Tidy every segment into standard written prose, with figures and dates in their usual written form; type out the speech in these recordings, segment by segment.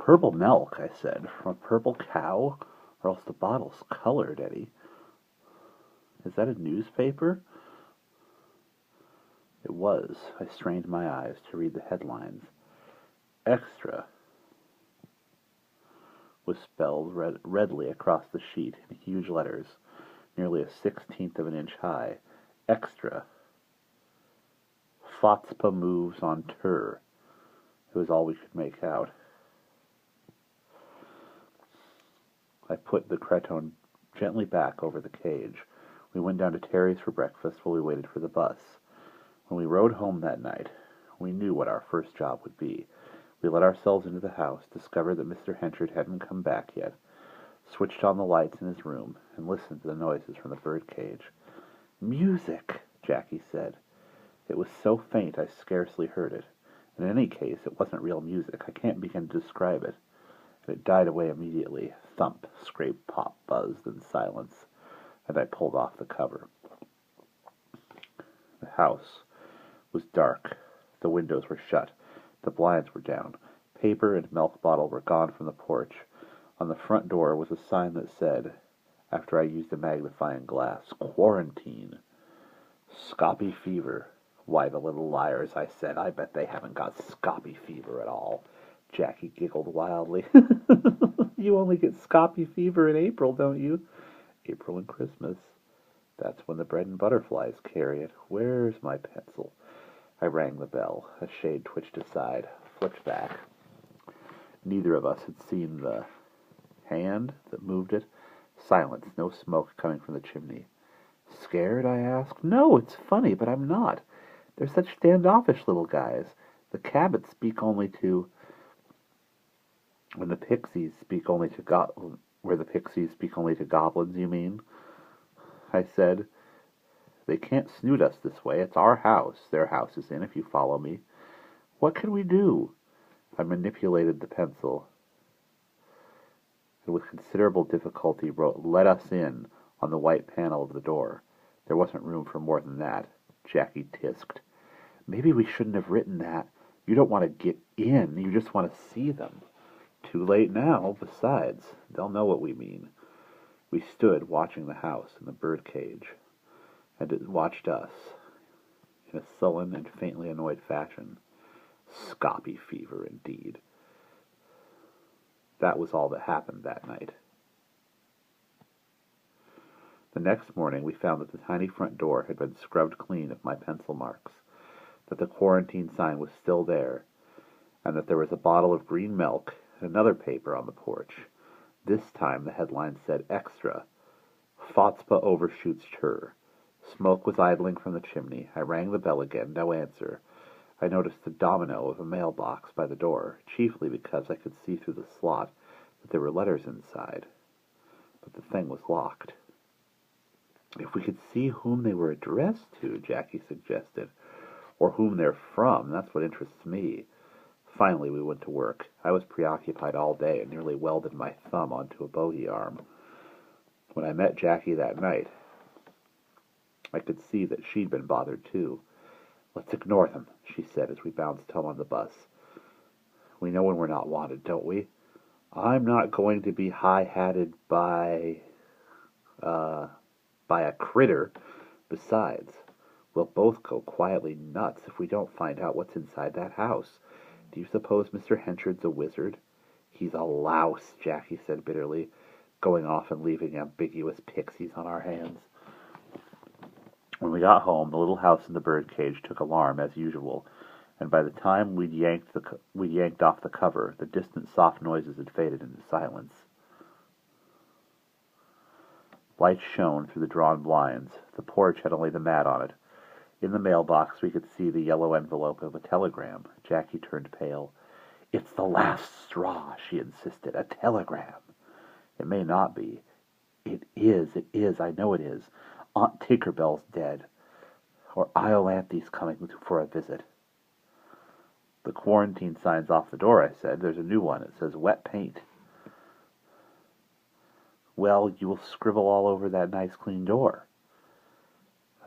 Purple milk, I said. From a purple cow? Or else the bottle's colored, Eddie. Is that a newspaper? It was. I strained my eyes to read the headlines. Extra was spelled redly across the sheet in huge letters, nearly a 16th of an inch high. Extra. Fotspa moves on tour. It was all we could make out. I put the cretonne gently back over the cage. We went down to Terry's for breakfast while we waited for the bus. When we rode home that night, we knew what our first job would be. We let ourselves into the house, discovered that Mr. Henchard hadn't come back yet, switched on the lights in his room, and listened to the noises from the birdcage. "Music," Jackie said. It was so faint I scarcely heard it. In any case, it wasn't real music. I can't begin to describe it. And it died away immediately. Thump, scrape, pop, buzz, then silence. And I pulled off the cover. The house was dark. The windows were shut. The blinds were down. Paper and milk bottle were gone from the porch. On the front door was a sign that said, after I used a magnifying glass, "Quarantine. Scapa Fever." "Why, the little liars," I said. "I bet they haven't got Scapa Fever at all." Jackie giggled wildly. "You only get Scapa Fever in April, don't you?" "April and Christmas. That's when the bread and butterflies carry it. Where's my pencil?" I rang the bell. A shade twitched aside, flicked back. Neither of us had seen the hand that moved it. Silence, no smoke coming from the chimney. "Scared?" I asked. "No, it's funny, but I'm not. They're such standoffish little guys. The Cabots speak only to... When the Pixies speak only to where the Pixies speak only to goblins, you mean?" I said. "They can't snoot us this way. It's our house their house is in, if you follow me. What can we do?" I manipulated the pencil, and with considerable difficulty wrote "Let us in" on the white panel of the door. There wasn't room for more than that. Jackie tisked. "Maybe we shouldn't have written that. You don't want to get in, you just want to see them." "Too late now. Besides, they'll know what we mean." We stood watching the house and the birdcage, and it watched us in a sullen and faintly annoyed fashion. Scapa Fever, indeed. That was all that happened that night. The next morning we found that the tiny front door had been scrubbed clean of my pencil marks, that the quarantine sign was still there, and that there was a bottle of green milk and another paper on the porch. This time the headline said "Extra. Fotspa overshoots tour." Smoke was idling from the chimney. I rang the bell again. No answer. I noticed the domino of a mailbox by the door, chiefly because I could see through the slot that there were letters inside. But the thing was locked. "If we could see whom they were addressed to," Jackie suggested, "or whom they're from, that's what interests me." Finally we went to work. I was preoccupied all day and nearly welded my thumb onto a bogey arm. When I met Jackie that night, I could see that she'd been bothered too. "Let's ignore them," she said as we bounced home on the bus. "We know when we're not wanted, don't we?" "I'm not going to be high-hatted by a critter. Besides, we'll both go quietly nuts if we don't find out what's inside that house. Do you suppose Mr. Henchard's a wizard?" "He's a louse," Jackie said bitterly, going off and leaving ambiguous pixies on our hands. When we got home, the little house in the birdcage took alarm as usual, and by the time we'd yanked off the cover, the distant soft noises had faded into silence. Light shone through the drawn blinds. The porch had only the mat on it. In the mailbox we could see the yellow envelope of a telegram. Jackie turned pale. "It's the last straw," she insisted. "A telegram." "It may not be." It is, I know it is. Aunt Tinkerbell's dead. Or Iolanthe's coming for a visit." "The quarantine sign's off the door," I said. "There's a new one. It says wet paint." "Well, you will scribble all over that nice clean door."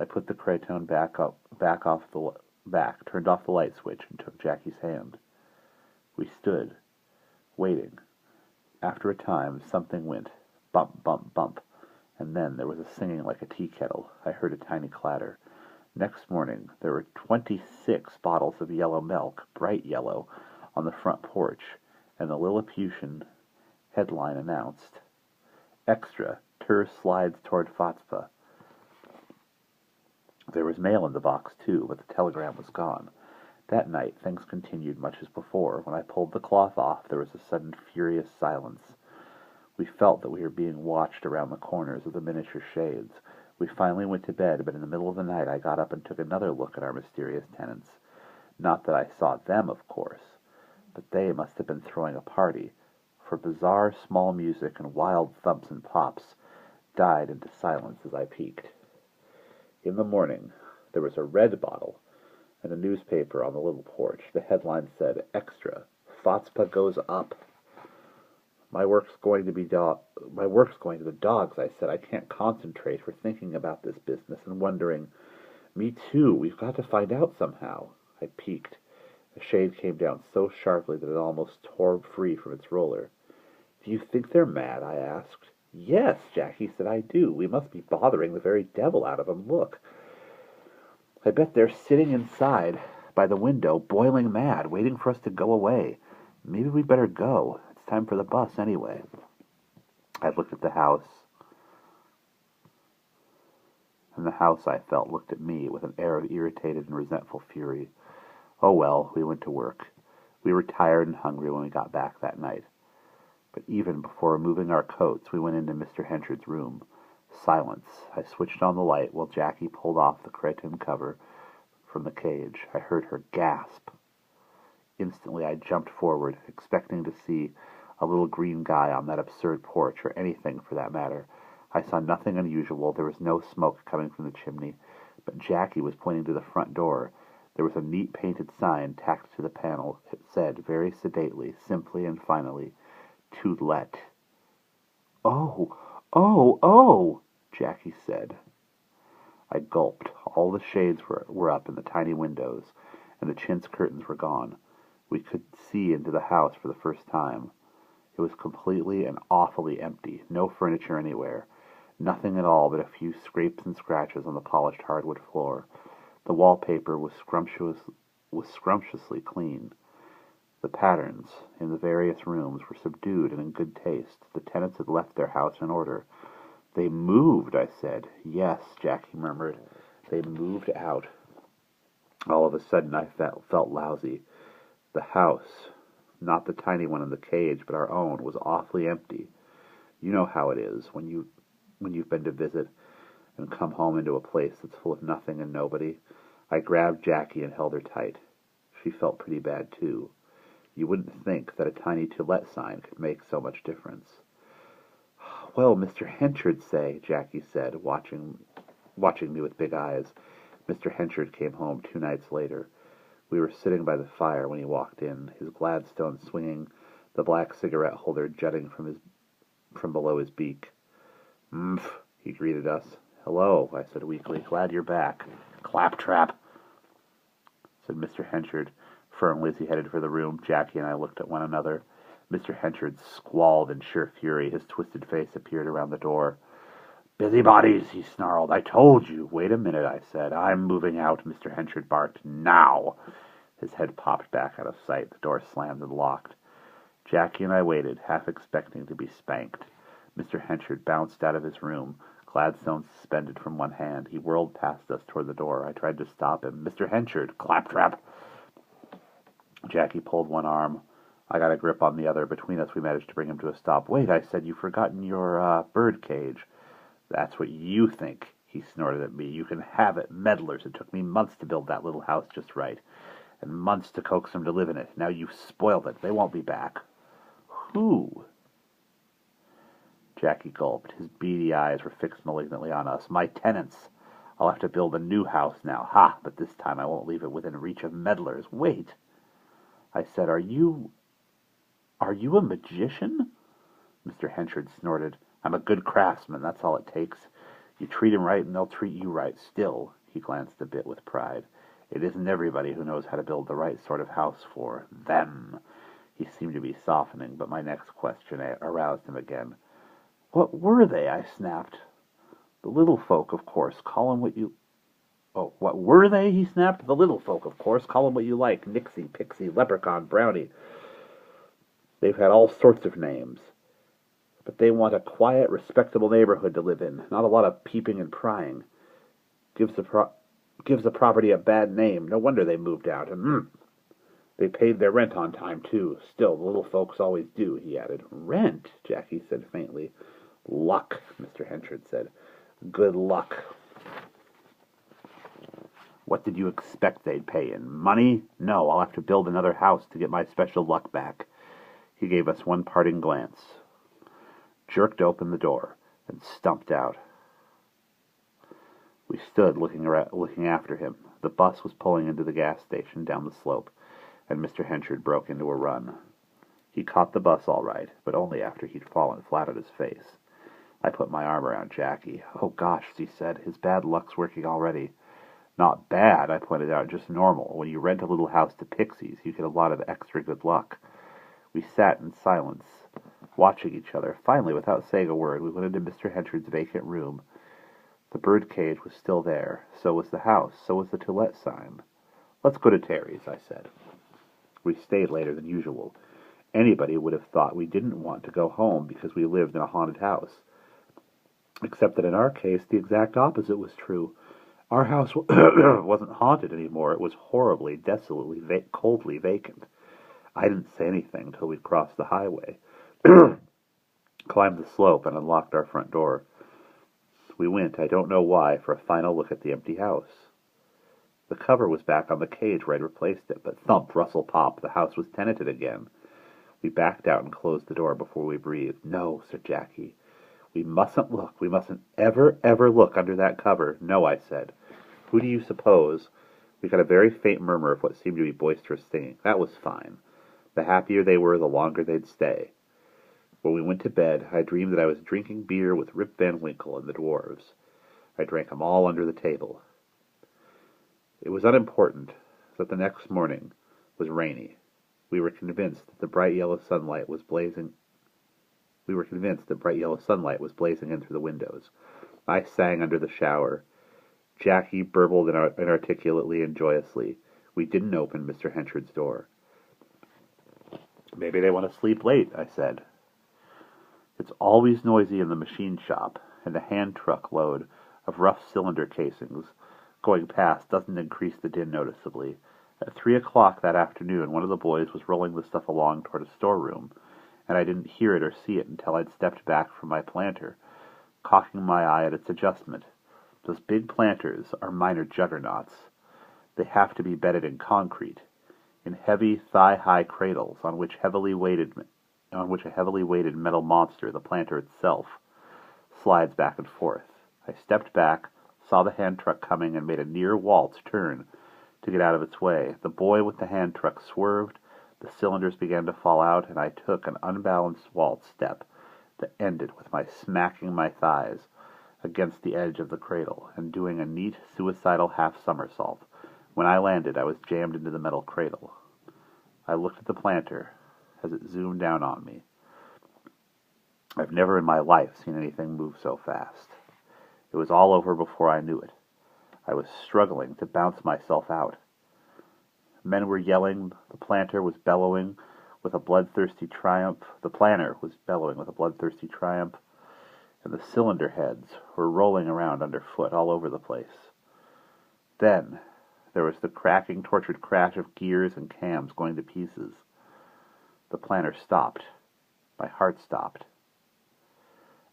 I put the cretonne back, turned off the light switch, and took Jackie's hand. We stood, waiting. After a time, something went bump, bump, bump, and then there was a singing like a tea kettle. I heard a tiny clatter. Next morning, there were 26 bottles of yellow milk, bright yellow, on the front porch, and the Lilliputian headline announced, "Extra, Tur slides toward Fatspa." There was mail in the box, too, but the telegram was gone. That night, things continued much as before. When I pulled the cloth off, there was a sudden furious silence. We felt that we were being watched around the corners of the miniature shades. We finally went to bed, but in the middle of the night I got up and took another look at our mysterious tenants. Not that I saw them, of course, but they must have been throwing a party, for bizarre small music and wild thumps and pops died into silence as I peeked. In the morning, there was a red bottle and a newspaper on the little porch. The headline said, "Extra, Fatspa goes up." My work's going to the dogs, I said. I can't concentrate for thinking about this business and wondering. Me too, we've got to find out somehow. I peeked. The shade came down so sharply that it almost tore free from its roller. "Do you think they're mad?" I asked. "Yes," Jackie said, "I do. We must be bothering the very devil out of them. Look. I bet they're sitting inside by the window, boiling mad, waiting for us to go away. Maybe we better go. It's time for the bus anyway." I looked at the house, and the house, I felt, looked at me with an air of irritated and resentful fury. Oh well, we went to work. We were tired and hungry when we got back that night. But even before removing our coats, we went into Mr. Henchard's room. Silence. I switched on the light while Jackie pulled off the cretonne cover from the cage. I heard her gasp. Instantly I jumped forward, expecting to see a little green guy on that absurd porch, or anything for that matter. I saw nothing unusual. There was no smoke coming from the chimney, but Jackie was pointing to the front door. There was a neat painted sign tacked to the panel. It said, very sedately, simply and finally, "To let." "Oh, oh, oh," Jackie said. I gulped. All the shades were up in the tiny windows, and the chintz curtains were gone. We could see into the house for the first time. It was completely and awfully empty. No furniture anywhere. Nothing at all but a few scrapes and scratches on the polished hardwood floor. The wallpaper was scrumptiously clean. The patterns in the various rooms were subdued and in good taste. The tenants had left their house in order. "They moved," I said. "Yes," Jackie murmured. "They moved out." All of a sudden I felt lousy. The house, not the tiny one in the cage, but our own, was awfully empty. You know how it is when you've been to visit and come home into a place that's full of nothing and nobody. I grabbed Jackie and held her tight. She felt pretty bad, too. You wouldn't think that a tiny "To Let" sign could make so much difference. "Well, Mr. Henchard say," Jackie said, watching me with big eyes. Mr. Henchard came home 2 nights later. We were sitting by the fire when he walked in, his Gladstone swinging, the black cigarette holder jutting from below his beak. "Mph," he greeted us. "Hello," I said weakly. "Glad you're back." "Claptrap," said Mr. Henchard, firmly as he headed for the room. Jackie and I looked at one another. Mr. Henchard squalled in sheer fury. His twisted face appeared around the door. "Busybodies," he snarled. "I told you." "Wait a minute," I said. "I'm moving out," Mr. Henchard barked. "Now!" His head popped back out of sight. The door slammed and locked. Jackie and I waited, half expecting to be spanked. Mr. Henchard bounced out of his room, Gladstone suspended from one hand. He whirled past us toward the door. I tried to stop him. "Mr. Henchard, Claptrap!" Jackie pulled one arm. I got a grip on the other. Between us, we managed to bring him to a stop. "Wait," I said. "You've forgotten your bird cage." "That's what you think," he snorted at me. "You can have it. Meddlers. It took me months to build that little house just right, and months to coax them to live in it. Now you've spoiled it. They won't be back." "Who?" Jackie gulped. His beady eyes were fixed malignantly on us. "My tenants. I'll have to build a new house now. Ha! But this time I won't leave it within reach of meddlers. Wait!" I said, Are you a magician?" Mr. Henchard snorted. "I'm a good craftsman, that's all it takes. You treat 'em right and they'll treat you right. Still," he glanced a bit with pride, "it isn't everybody who knows how to build the right sort of house for them." He seemed seemed to be softening, but my next question aroused him again. "What were they?" I snapped. "The little folk, of course. Call 'em what you—" "Oh, what were they?" he snapped. "The little folk, of course. Call 'em what you like. Nixie, Pixie, Leprechaun, Brownie. They've had all sorts of names. But they want a quiet, respectable neighborhood to live in. Not a lot of peeping and prying. Gives the property a bad name. No wonder they moved out. And they paid their rent on time, too. Still, the little folks always do," he added. "Rent?" Jackie said faintly. "Luck," Mr. Henchard said. "Good luck." "What did you expect they'd pay in? Money? No, I'll have to build another house to get my special luck back." He gave us one parting glance, jerked open the door, and stumped out. We stood looking after him. The bus was pulling into the gas station down the slope, and Mr. Henchard broke into a run. He caught the bus all right, but only after he'd fallen flat on his face. I put my arm around Jackie. "Oh, gosh," he said, "his bad luck's working already." "Not bad," I pointed out, "just normal. When you rent a little house to pixies, you get a lot of extra good luck." We sat in silence, watching each other. Finally, without saying a word, we went into Mr. Henchard's vacant room. The bird cage was still there. So was the house. So was the "To Let" sign. "Let's go to Terry's," I said. We stayed later than usual. Anybody would have thought we didn't want to go home because we lived in a haunted house. Except that in our case, the exact opposite was true. Our house wasn't haunted anymore. It was horribly, desolately, coldly vacant. I didn't say anything till we'd crossed the highway, climbed the slope, and unlocked our front door. We went, I don't know why, for a final look at the empty house. The cover was back on the cage where I'd replaced it, but thump, rustle, pop, the house was tenanted again. We backed out and closed the door before we breathed. "No," said Jackie. "We mustn't look. We mustn't ever look under that cover." "No," I said. "Who do you suppose?" We got a very faint murmur of what seemed to be boisterous singing. That was fine. The happier they were, the longer they'd stay. When we went to bed, I dreamed that I was drinking beer with Rip Van Winkle and the dwarves. I drank 'em all under the table. It was unimportant that the next morning was rainy. We were convinced that bright yellow sunlight was blazing in through the windows. I sang under the shower. Jackie burbled inarticulately and joyously. We didn't open Mr. Henchard's door. "Maybe they want to sleep late," I said. It's always noisy in the machine shop, and a hand truck load of rough cylinder casings going past doesn't increase the din noticeably. At 3 o'clock that afternoon, one of the boys was rolling the stuff along toward a storeroom, and I didn't hear it or see it until I'd stepped back from my planter, cocking my eye at its adjustment. Those big planters are minor juggernauts. They have to be bedded in concrete, in heavy, thigh-high cradles on which a heavily weighted metal monster, the planter itself, slides back and forth. I stepped back, saw the hand truck coming, and made a near waltz turn to get out of its way. The boy with the hand truck swerved, the cylinders began to fall out, and I took an unbalanced waltz step that ended with my smacking my thighs against the edge of the cradle and doing a neat, suicidal half-somersault. When I landed, I was jammed into the metal cradle. I looked at the planter as it zoomed down on me. I've never in my life seen anything move so fast. It was all over before I knew it. I was struggling to bounce myself out. Men were yelling. The planter was bellowing with a bloodthirsty triumph. And the cylinder heads were rolling around underfoot all over the place. Then there was the cracking, tortured crash of gears and cams going to pieces. The planter stopped. My heart stopped.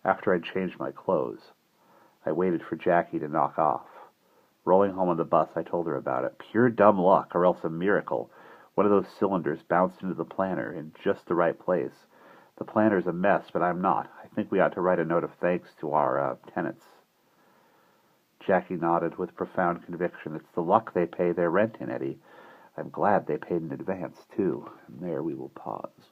After I'd changed my clothes, I waited for Jackie to knock off. Rolling home on the bus, I told her about it. Pure dumb luck, or else a miracle. One of those cylinders bounced into the planter in just the right place. The planter's a mess, but I'm not. I think we ought to write a note of thanks to our tenants. Jackie nodded with profound conviction. It's the luck they pay their rent in, Eddie. I'm glad they paid in advance, too. And there we will pause.